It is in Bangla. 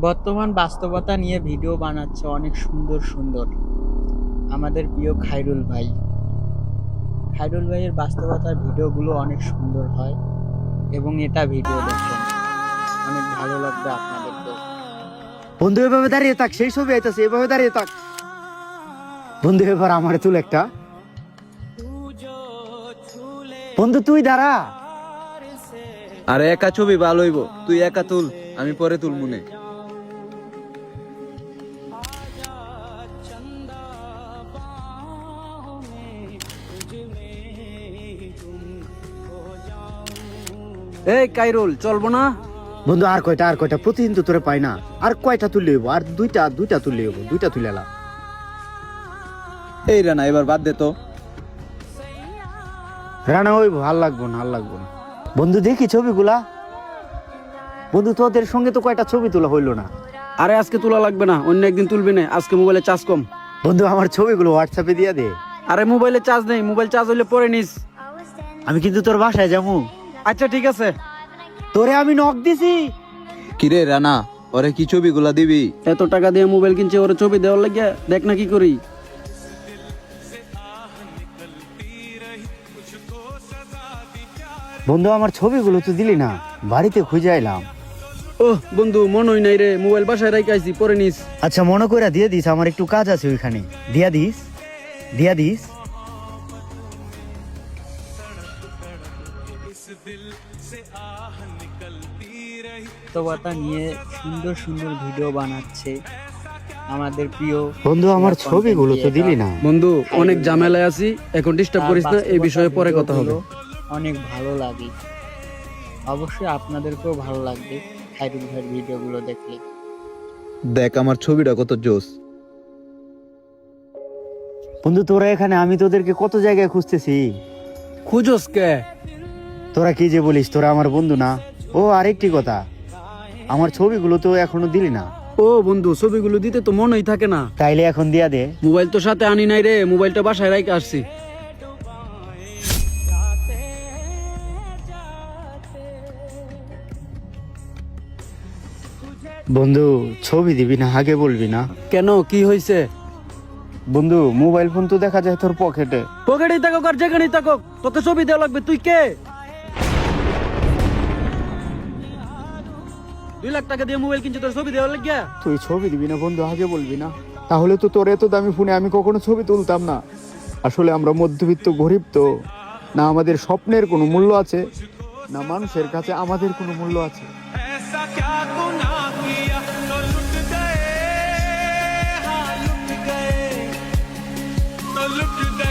বর্তমান বাস্তবতা নিয়ে ভিডিও বানাচ্ছে অনেক সুন্দর সুন্দর আমাদের প্রিয় খায়রুল ভাই। খায়রুল ভাইয়ের বাস্তবতার ভিডিওগুলো অনেক সুন্দর হয় এবং এটা ভিডিও দেখুন, অনেক ভালো লাগবে আপনাদেরকে। বন্ধু এভাবে দাঁড়িয়ে থাক, সেই ছবি আইতাছে, এভাবে দাঁড়িয়ে থাক। বন্ধু এবার আমার তুল একটা। বন্ধু তুই দাঁড়া। আরে একা ছবি ভালো হইব, তুই একা তুল, আমি পরে তুল মনে। এই কাইরুল চলবো না? বন্ধু আর কয়টা প্রতিদিন তো তোরে পাই না। আর কয়টা তুললে হইব? আর দুইটা তুললে হইব, দুইটা তুলেলা। এই রানা এবার বাদ দে তো। রানা হইব, ভাল লাগবো না। বন্ধু দেখি ছবিগুলা। বন্ধু তোদের সঙ্গে তো কয়টা ছবি তোলা হইলো না। আরে আজকে তোলা লাগবে না, অন্য একদিন তুলবি না, আজকে মোবাইলে চার্জ কম। বন্ধু আমার ছবিগুলো হোয়াটসঅ্যাপে দিয়ে দে। আরে মোবাইলে চার্জ নেই, মোবাইল চার্জ হইলে পরে নিস। আমি কিন্তু তোর বাসায় যাবো। আচ্ছা ঠিক আছে। তোরে আমি নক দিছি। কিরে রানা, ওরে কি ছবিগুলা দিবি? এত টাকা দিয়ে মোবাইল কিনছে, ওরে ছবি দেওয়ার লাগিয়া দেখ না কি করি। বন্ধু আমার ছবিগুলো তো দিলি না, বাড়িতে খুঁজে আইলাম। ওহ বন্ধু মনই নাই রে, মোবাইল বাসায় রাইখা আইছি, পরে নিস। আচ্ছা মনে করে দিয়ে দিস, আমার একটু কাজ আছে ওইখানে। দিয়া দিস। বাস্তবতা নিয়ে সুন্দর সুন্দর ভিডিও বানাচ্ছে আমাদের প্রিয় বন্ধু আমার ছবিগুলো তো দিলি না। বন্ধু অনেক ঝামেলায় আছি, এখন ডিস্টার্ব করিস না, এই বিষয়ে পরে কথা হবে। অনেক ভালো লাগে, অবশ্যই আপনাদেরকেও ভালো লাগবে খায়রুল ভাইয়ের ভিডিওগুলো দেখলে। দেখ আমার ছবিটা কত জোস। বন্ধু তোরা এখানে, আমি তোদেরকে কত জায়গায় খুঁজতেছি। খুঁজোস কে? তোরা কি যে বলিস, তোরা আমার বন্ধু না। ও আরেকটি কথা, আমার ছবিগুলো তো এখনো দিলি না। ও বন্ধু ছবিগুলো দিতে তো মনই থাকে না। তাইলে এখন দিয়া দে। মোবাইল তো সাথে আনি নাই রে, মোবাইলটা বাসায় রাইখা আসছি। বন্ধু ছবি দিবি না, আগে বলবি না? কেন, কি হয়েছে? বন্ধু মোবাইল ফোন তো দেখা যায় তোর পকেটে। পকেটেই থাকুক আর যেখানেই থাকুক, তোকে ছবি দেওয়া লাগবে। তুই কে? 2 লাখ টাকা দিয়ে মোবাইল কিনছে, তোর ছবি দেওয়া লাগিয়া? তুই ছবি দিবি না বন্ধু, আগে বলবি না? তাহলে তো তোর এত দামি ফোনে আমি কখনো ছবি তুলতাম না। আসলে আমরা মধ্যবিত্ত গরিব তো, না আমাদের স্বপ্নের কোনো মূল্য আছে, না মানুষের কাছে আমাদের কোনো মূল্য আছে। ऐसा क्या गुनाह किया तो लुट गए, हाँ लुट गए, तो लुट गए।